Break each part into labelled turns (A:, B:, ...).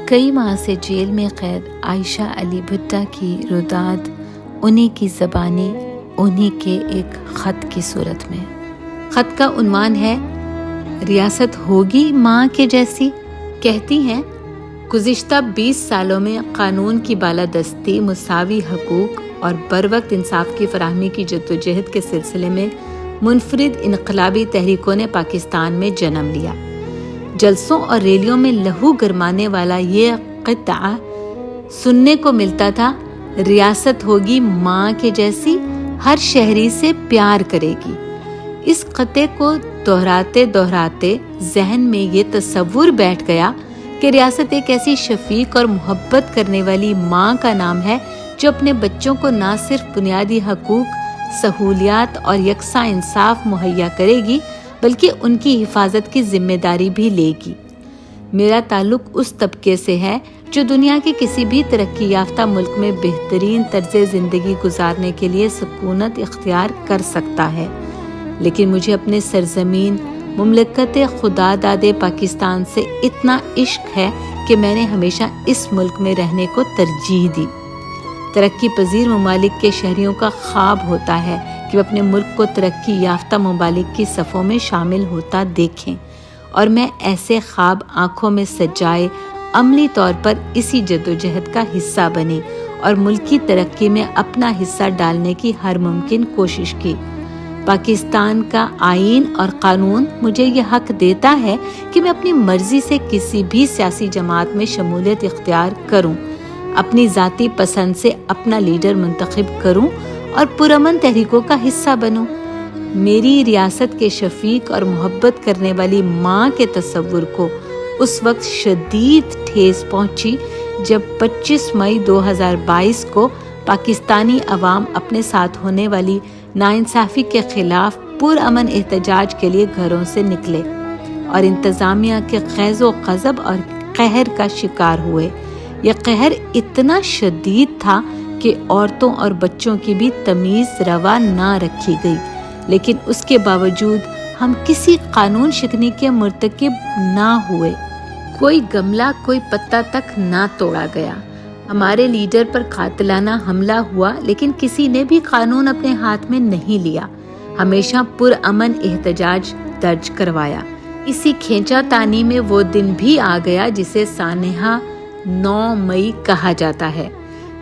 A: کئی ماہ سے جیل میں قید عائشہ علی بھٹہ کی روداد انہی کی زبانی انہی کے ایک خط کی صورت میں۔ خط کا عنوان ہے ریاست ہوگی ماں کے جیسی۔ کہتی ہیں گزشتہ 20 سالوں میں قانون کی بالادستی، مساوی حقوق اور بروقت انصاف کی فراہمی کی جدوجہد کے سلسلے میں منفرد انقلابی تحریکوں نے پاکستان میں جنم لیا۔ جلسوں اور ریلیوں میں لہو گرمانے والا یہ قطعہ سننے کو ملتا تھا، ریاست ہوگی ماں کے جیسی، ہر شہری سے پیار کرے گی۔ اس قطعے کو دہراتے دہراتے ذہن میں یہ تصور بیٹھ گیا کہ ریاست ایک ایسی شفیق اور محبت کرنے والی ماں کا نام ہے جو اپنے بچوں کو نہ صرف بنیادی حقوق، سہولیات اور یکساں انصاف مہیا کرے گی بلکہ ان کی حفاظت کی ذمہ داری بھی لے گی۔ میرا تعلق اس طبقے سے ہے جو دنیا کے کسی بھی ترقی یافتہ ملک میں بہترین طرز زندگی گزارنے کے لیے سکونت اختیار کر سکتا ہے، لیکن مجھے اپنے سرزمین مملکت خدا دادے پاکستان سے اتنا عشق ہے کہ میں نے ہمیشہ اس ملک میں رہنے کو ترجیح دی۔ ترقی پذیر ممالک کے شہریوں کا خواب ہوتا ہے کہ وہ اپنے ملک کو ترقی یافتہ ممالک کی صفوں میں شامل ہوتا دیکھیں، اور میں ایسے خواب آنکھوں میں سجائے عملی طور پر اسی جدوجہد کا حصہ بنی اور ملکی ترقی میں اپنا حصہ ڈالنے کی ہر ممکن کوشش کی۔ پاکستان کا آئین اور قانون مجھے یہ حق دیتا ہے کہ میں اپنی مرضی سے کسی بھی سیاسی جماعت میں شمولیت اختیار کروں، اپنی ذاتی پسند سے اپنا لیڈر منتخب کروں اور پرامن تحریکوں کا حصہ بنوں۔ میری ریاست کے شفیق اور محبت کرنے والی ماں کے تصور کو اس وقت شدید ٹھیس پہنچی جب 25 مئی 2022 کو پاکستانی عوام اپنے ساتھ ہونے والی ناانصافی کے خلاف پرامن احتجاج کے لیے گھروں سے نکلے اور انتظامیہ کے غیظ و غضب اور قہر کا شکار ہوئے۔ یہ قہر اتنا شدید تھا کہ عورتوں اور بچوں کی بھی تمیز روا نہ رکھی گئی، لیکن اس کے باوجود ہم کسی قانون شکنی کے مرتکب نہ ہوئے۔ کوئی گملہ، کوئی پتا تک نہ توڑا گیا۔ ہمارے لیڈر پر قاتلانہ حملہ ہوا، لیکن کسی نے بھی قانون اپنے ہاتھ میں نہیں لیا، ہمیشہ پرامن احتجاج درج کروایا۔ اسی کھینچا تانی میں وہ دن بھی آ گیا جسے سانحہ 9 مئی کہا جاتا ہے۔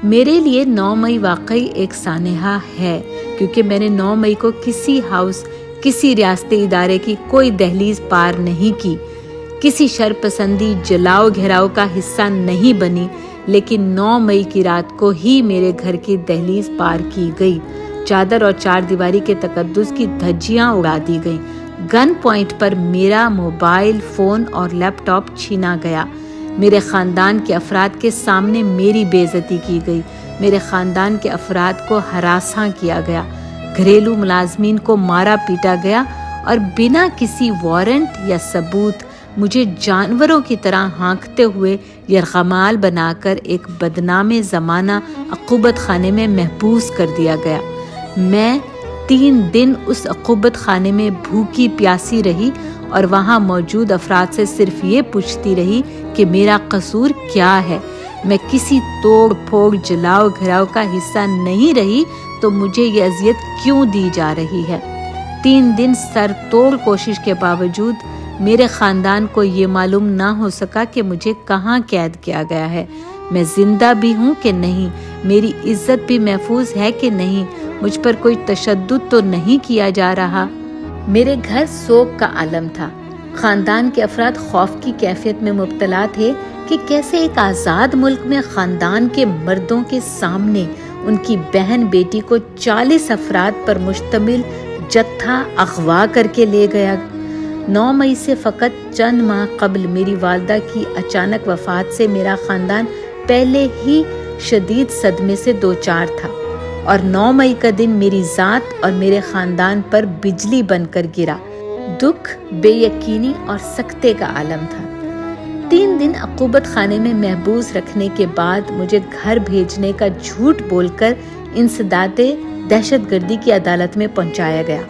A: میرے لیے 9 مئی واقعی ایک سانحہ ہے، کیونکہ میں نے 9 مئی کو کسی ہاؤس، کسی ریاستی ادارے کی کوئی دہلیز پار نہیں کی، کسی شرپسندی جلاؤ گھیراؤ کا حصہ نہیں بنی، لیکن 9 مئی کی رات کو ہی میرے گھر کی دہلیز پار کی گئی، چادر اور چار دیواری کے تقدس کی دھجیاں اڑا دی گئیں، گن پوائنٹ پر میرا موبائل فون اور لیپ ٹاپ چھینا گیا، میرے خاندان کے افراد کے سامنے میری بے عزتی کی گئی، میرے خاندان کے افراد کو ہراساں کیا گیا، گھریلو ملازمین کو مارا پیٹا گیا اور بنا کسی وارنٹ یا ثبوت مجھے جانوروں کی طرح ہانکتے ہوئے یرغمال بنا کر ایک بدنام زمانہ عقوبت خانے میں محبوس کر دیا گیا۔ میں 3 دن اس عقوبت خانے میں بھوکی پیاسی رہی اور وہاں موجود افراد سے صرف یہ پوچھتی رہی کہ میرا قصور کیا ہے۔ میں کسی توڑ پھوڑ جلاؤ گھراؤ کا حصہ نہیں رہی تو مجھے یہ اذیت کیوں دی جا رہی ہے؟ 3 دن سر توڑ کوشش کے باوجود میرے خاندان کو یہ معلوم نہ ہو سکا کہ مجھے کہاں قید کیا گیا ہے، میں زندہ بھی ہوں کہ نہیں، میری عزت بھی محفوظ ہے کہ نہیں، مجھ پر کوئی تشدد تو نہیں کیا جا رہا۔ میرے گھر سوگ کا عالم تھا۔ خاندان کے افراد خوف کی کیفیت میں مبتلا تھے کہ کیسے ایک آزاد ملک میں خاندان کے مردوں کے سامنے ان کی بہن بیٹی کو 40 افراد پر مشتمل جتھا اغوا کر کے لے گیا۔ 9 مئی سے فقط چند ماہ قبل میری والدہ کی اچانک وفات سے میرا خاندان پہلے ہی شدید صدمے سے دوچار تھا، اور 9 مئی کا دن میری ذات اور میرے خاندان پر بجلی بن کر گرا۔ دکھ، بے یقینی اور سکتے کا عالم تھا۔ 3 دن عقوبت خانے میں محبوس رکھنے کے بعد مجھے گھر بھیجنے کا جھوٹ بول کر انسداد دہشت گردی کی عدالت میں پہنچایا گیا،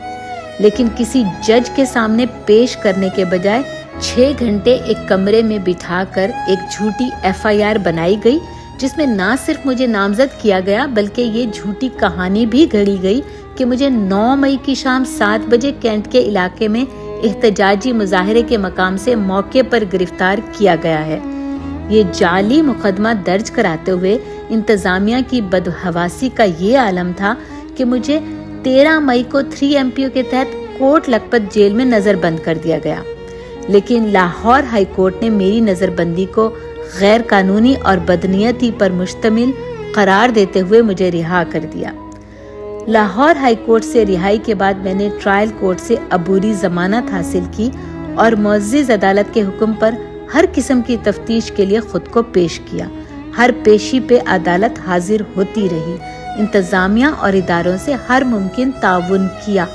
A: لیکن کسی جج کے سامنے پیش کرنے کے بجائے 6 گھنٹے ایک کمرے میں بٹھا کر ایک جھوٹی FIR بنائی گئی، جس میں نہ صرف مجھے نامزد کیا گیا بلکہ یہ جھوٹی کہانی بھی گھڑی گئی کہ مجھے 9 مئی کی شام 7 بجے کینٹ کے علاقے میں احتجاجی مظاہرے کے مقام سے موقع پر گرفتار کیا گیا ہے۔ یہ جعلی مقدمہ درج کراتے ہوئے انتظامیہ کی بدحواسی کا یہ عالم تھا کہ مجھے 13 مئی کو 3 MPO کے تحت کوٹ لکھپت جیل میں نظر بند کر دیا گیا، لیکن لاہور ہائی کورٹ نے میری نظر بندی کو غیر قانونی اور بدنیتی پر مشتمل قرار دیتے ہوئے مجھے رہا کر دیا۔ لاہور ہائی کورٹ سے رہائی کے بعد میں نے ٹرائل کورٹ سے عبوری ضمانت حاصل کی اور معزز عدالت کے حکم پر ہر قسم کی تفتیش کے لیے خود کو پیش کیا۔ ہر پیشی پہ عدالت حاضر ہوتی رہی، انتظامیہ اور اداروں سے ہر ممکن تعاون کیا۔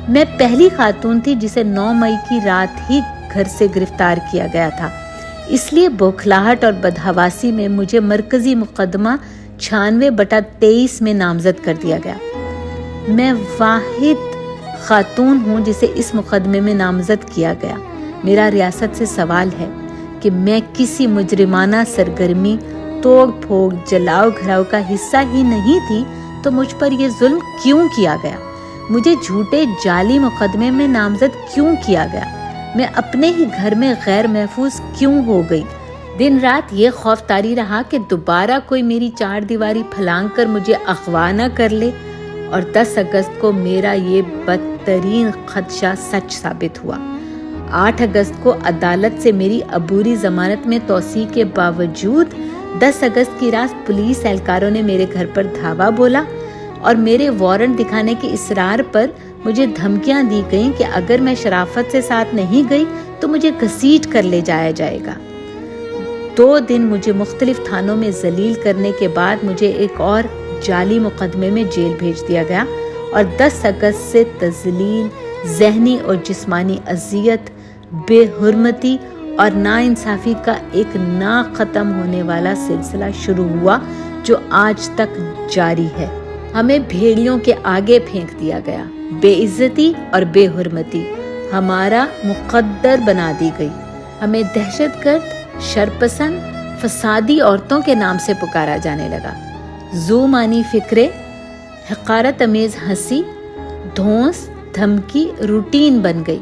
A: میں پہلی خاتون تھی جسے 9 مئی کی رات ہی گھر سے گرفتار کیا گیا تھا، اس لیے بوکھلاہٹ اور بدحواسی میں مجھے مرکزی مقدمہ 96/23 میں نامزد کر دیا گیا۔ میں واحد خاتون ہوں جسے اس مقدمے میں نامزد کیا گیا۔ میرا ریاست سے سوال ہے کہ میں کسی مجرمانہ سرگرمی، توڑ پھوڑ، جلاؤ گھراؤ کا حصہ ہی نہیں تھی تو مجھ پر یہ ظلم کیوں کیا گیا؟ مجھے جھوٹے جعلی مقدمے میں نامزد کیوں کیا گیا؟ میں اپنے ہی گھر میں غیر محفوظ کیوں ہو گئی؟ دن رات یہ خوف طاری رہا کہ دوبارہ کوئی میری 4 دیواری پھلانگ کر مجھے اغوا نہ کر لے، اور 10 اگست کو میرا یہ بدترین خدشہ سچ ثابت ہوا۔ 8 اگست کو عدالت سے میری عبوری ضمانت میں توسیع کے باوجود 10 اگست کی رات پولیس اہلکاروں نے میرے گھر پر دھاوا بولا اور میرے وارنٹ دکھانے کے اصرار پر مجھے دھمکیاں دی گئیں کہ اگر میں شرافت سے ساتھ نہیں گئی تو مجھے گھسیٹ کر لے جایا جائے گا۔ 2 دن مجھے مختلف تھانوں میں ذلیل کرنے کے بعد مجھے ایک اور جعلی مقدمے میں جیل بھیج دیا گیا اور 10 اگست سے تذلیل، ذہنی اور جسمانی اذیت، بے حرمتی اور ناانصافی کا ایک نہ ختم ہونے والا سلسلہ شروع ہوا جو آج تک جاری ہے۔ ہمیں بھیڑیوں کے آگے پھینک دیا گیا، بے عزتی اور بے حرمتی ہمارا مقدر بنا دی گئی۔ ہمیں دہشت گرد، شرپسند، فسادی عورتوں کے نام سے پکارا جانے لگا۔ زومانی فکرے، حقارت امیز ہنسی، دھونس، دھمکی روٹین بن گئی۔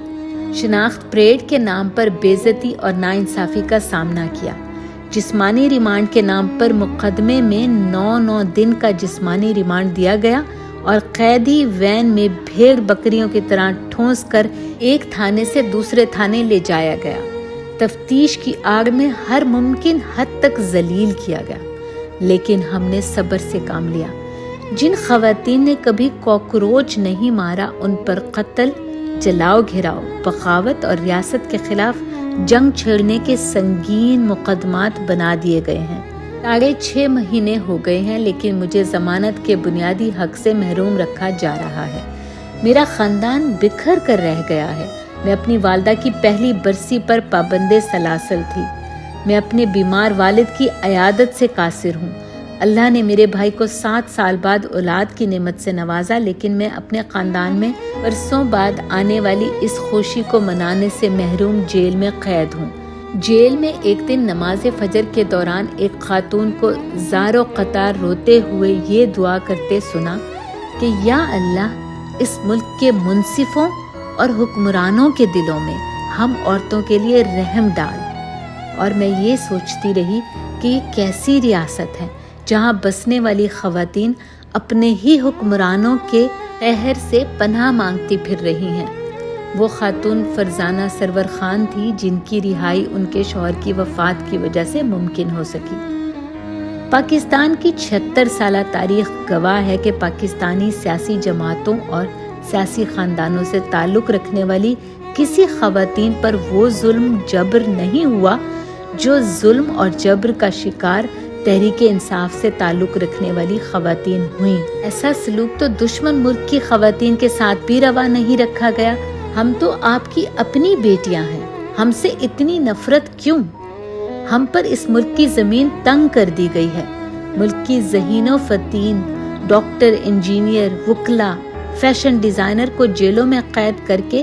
A: شناخت پریڈ کے نام پر بے عزتی اور ناانصافی کا سامنا کیا۔ جسمانی ریمانڈ کے نام پر مقدمے میں 9 دن کا جسمانی ریمانڈ دیا گیا اور قیدی وین میں بھیڑ بکریوں کی طرح ٹھونس کر ایک تھانے سے دوسرے تھانے لے جایا گیا۔ تفتیش کی آڑ میں ہر ممکن حد تک ذلیل کیا گیا، لیکن ہم نے صبر سے کام لیا۔ جن خواتین نے کبھی کاکروچ نہیں مارا ان پر قتل، جلاؤ گھراؤ، بغاوت اور ریاست کے خلاف جنگ چھیڑنے کے سنگین مقدمات بنا دیے گئے ہیں۔ 6.5 مہینے ہو گئے ہیں لیکن مجھے ضمانت کے بنیادی حق سے محروم رکھا جا رہا ہے۔ میرا خاندان بکھر کر رہ گیا ہے۔ میں اپنی والدہ کی پہلی برسی پر پابند سلاسل تھی۔ میں اپنے بیمار والد کی عیادت سے قاصر ہوں۔ اللہ نے میرے بھائی کو 7 سال بعد اولاد کی نعمت سے نوازا، لیکن میں اپنے خاندان میں برسوں بعد آنے والی اس خوشی کو منانے سے محروم جیل میں قید ہوں۔ جیل میں ایک دن نماز فجر کے دوران ایک خاتون کو زار و قطار روتے ہوئے یہ دعا کرتے سنا کہ یا اللہ، اس ملک کے منصفوں اور حکمرانوں کے دلوں میں ہم عورتوں کے لیے رحم ڈال۔ اور میں یہ سوچتی رہی کہ یہ کیسی ریاست ہے جہاں بسنے والی خواتین اپنے ہی حکمرانوں کے قہر سے پناہ مانگتی پھر رہی ہیں۔ وہ خاتون فرزانہ سرور خان تھی جن کی رہائی ان کے شوہر کی وفات کی وجہ سے ممکن ہو سکی۔ پاکستان کی 76 سالہ تاریخ گواہ ہے کہ پاکستانی سیاسی جماعتوں اور سیاسی خاندانوں سے تعلق رکھنے والی کسی خواتین پر وہ ظلم جبر نہیں ہوا جو ظلم اور جبر کا شکار تحریک انصاف سے تعلق رکھنے والی خواتین ہوئیں۔ ایسا سلوک تو دشمن ملک کی خواتین کے ساتھ بھی روا نہیں رکھا گیا۔ ہم تو آپ کی اپنی بیٹیاں ہیں، ہم سے اتنی نفرت کیوں؟ ہم پر اس ملک کی زمین تنگ کر دی گئی ہے۔ ملک کی ذہین و فتین ڈاکٹر، انجینئر، وکلا، فیشن ڈیزائنر کو جیلوں میں قید کر کے